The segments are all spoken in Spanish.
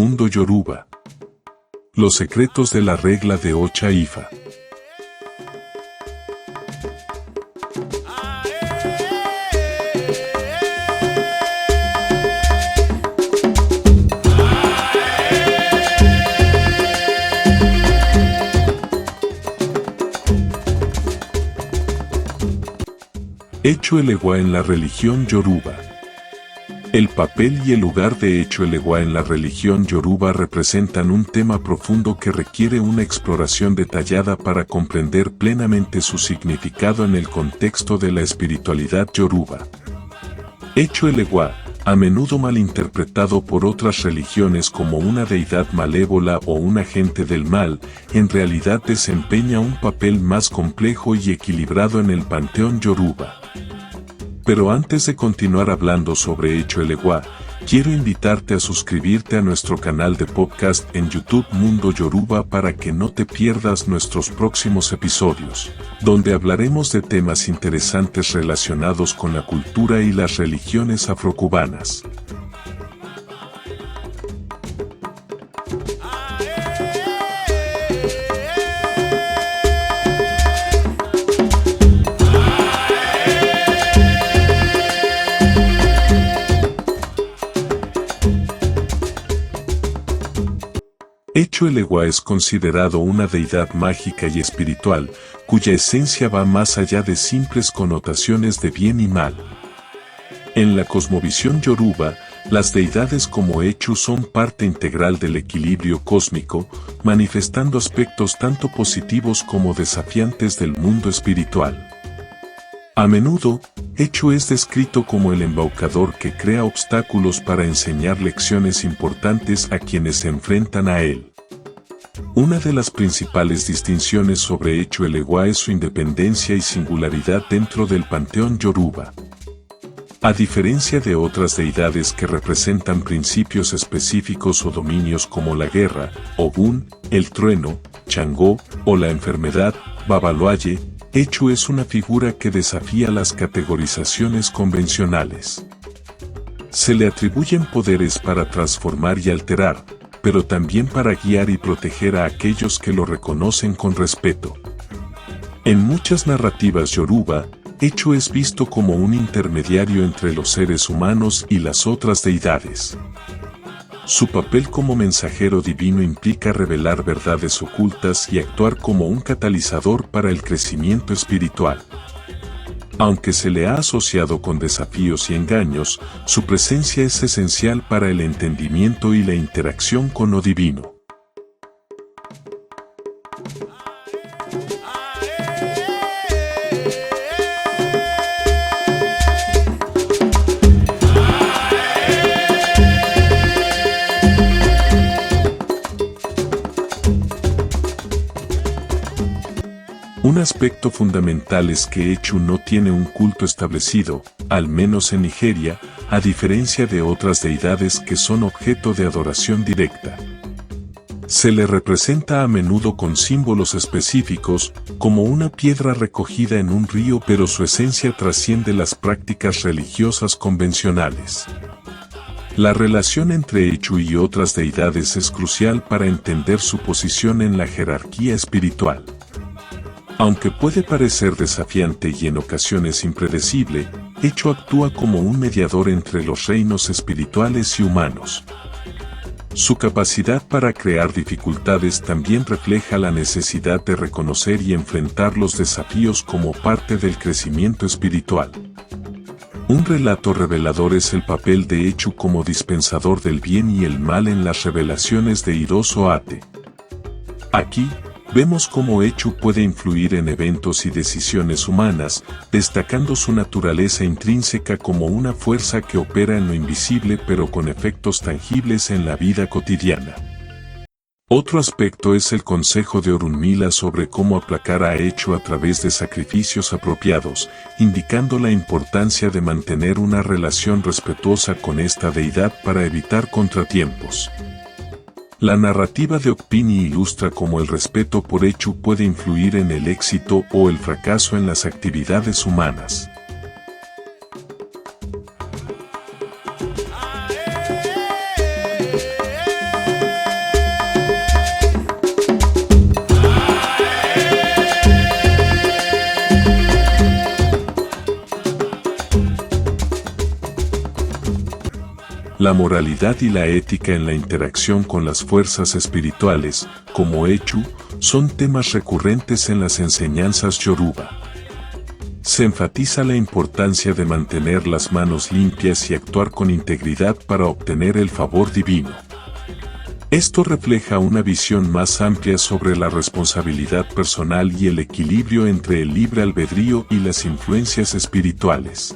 Mundo Yoruba. Los secretos de la regla de Ocha Ifa. Echo Elewa en la religión Yoruba. El papel y el lugar de Echo Elewa en la religión Yoruba representan un tema profundo que requiere una exploración detallada para comprender plenamente su significado en el contexto de la espiritualidad Yoruba. Echo Elewa, a menudo malinterpretado por otras religiones como una deidad malévola o un agente del mal, en realidad desempeña un papel más complejo y equilibrado en el panteón Yoruba. Pero antes de continuar hablando sobre Echo Elewa, quiero invitarte a suscribirte a nuestro canal de podcast en YouTube Mundo Yoruba para que no te pierdas nuestros próximos episodios, donde hablaremos de temas interesantes relacionados con la cultura y las religiones afrocubanas. Echo Elewa es considerado una deidad mágica y espiritual, cuya esencia va más allá de simples connotaciones de bien y mal. En la cosmovisión Yoruba, las deidades como Echu son parte integral del equilibrio cósmico, manifestando aspectos tanto positivos como desafiantes del mundo espiritual. A menudo, Echu es descrito como el embaucador que crea obstáculos para enseñar lecciones importantes a quienes se enfrentan a él. Una de las principales distinciones sobre Echo Elewa es su independencia y singularidad dentro del panteón Yoruba. A diferencia de otras deidades que representan principios específicos o dominios como la guerra, Ogun, el trueno, Changó o la enfermedad, Babaloaye, Echu es una figura que desafía las categorizaciones convencionales. Se le atribuyen poderes para transformar y alterar, pero también para guiar y proteger a aquellos que lo reconocen con respeto. En muchas narrativas Yoruba, Echu es visto como un intermediario entre los seres humanos y las otras deidades. Su papel como mensajero divino implica revelar verdades ocultas y actuar como un catalizador para el crecimiento espiritual. Aunque se le ha asociado con desafíos y engaños, su presencia es esencial para el entendimiento y la interacción con lo divino. Un aspecto fundamental es que Echu no tiene un culto establecido, al menos en Nigeria, a diferencia de otras deidades que son objeto de adoración directa. Se le representa a menudo con símbolos específicos, como una piedra recogida en un río, pero su esencia trasciende las prácticas religiosas convencionales. La relación entre Echu y otras deidades es crucial para entender su posición en la jerarquía espiritual. Aunque puede parecer desafiante y en ocasiones impredecible, Echu actúa como un mediador entre los reinos espirituales y humanos. Su capacidad para crear dificultades también refleja la necesidad de reconocer y enfrentar los desafíos como parte del crecimiento espiritual. Un relato revelador es el papel de Echu como dispensador del bien y el mal en las revelaciones de Iroso Ate. Aquí, vemos cómo Echu puede influir en eventos y decisiones humanas, destacando su naturaleza intrínseca como una fuerza que opera en lo invisible pero con efectos tangibles en la vida cotidiana. Otro aspecto es el consejo de Orunmila sobre cómo aplacar a Echu a través de sacrificios apropiados, indicando la importancia de mantener una relación respetuosa con esta deidad para evitar contratiempos. La narrativa de Okpini ilustra cómo el respeto por Echu puede influir en el éxito o el fracaso en las actividades humanas. La moralidad y la ética en la interacción con las fuerzas espirituales, como Echu, son temas recurrentes en las enseñanzas Yoruba. Se enfatiza la importancia de mantener las manos limpias y actuar con integridad para obtener el favor divino. Esto refleja una visión más amplia sobre la responsabilidad personal y el equilibrio entre el libre albedrío y las influencias espirituales.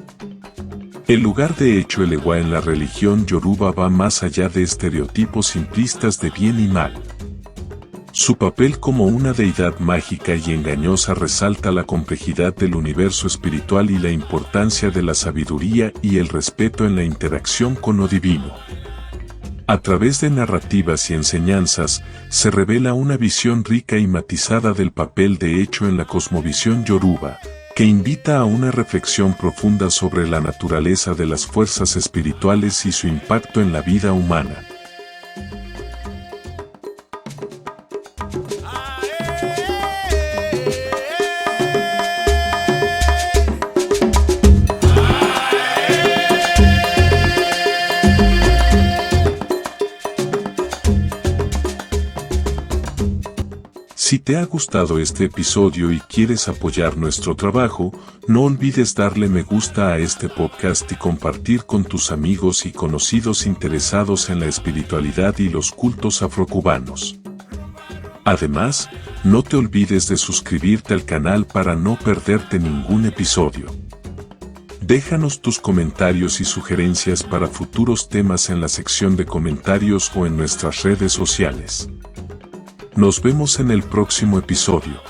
El lugar de Echu Elewa en la religión Yoruba va más allá de estereotipos simplistas de bien y mal. Su papel como una deidad mágica y engañosa resalta la complejidad del universo espiritual y la importancia de la sabiduría y el respeto en la interacción con lo divino. A través de narrativas y enseñanzas, se revela una visión rica y matizada del papel de Echu en la cosmovisión Yoruba, que invita a una reflexión profunda sobre la naturaleza de las fuerzas espirituales y su impacto en la vida humana. Si te ha gustado este episodio y quieres apoyar nuestro trabajo, no olvides darle me gusta a este podcast y compartir con tus amigos y conocidos interesados en la espiritualidad y los cultos afrocubanos. Además, no te olvides de suscribirte al canal para no perderte ningún episodio. Déjanos tus comentarios y sugerencias para futuros temas en la sección de comentarios o en nuestras redes sociales. Nos vemos en el próximo episodio.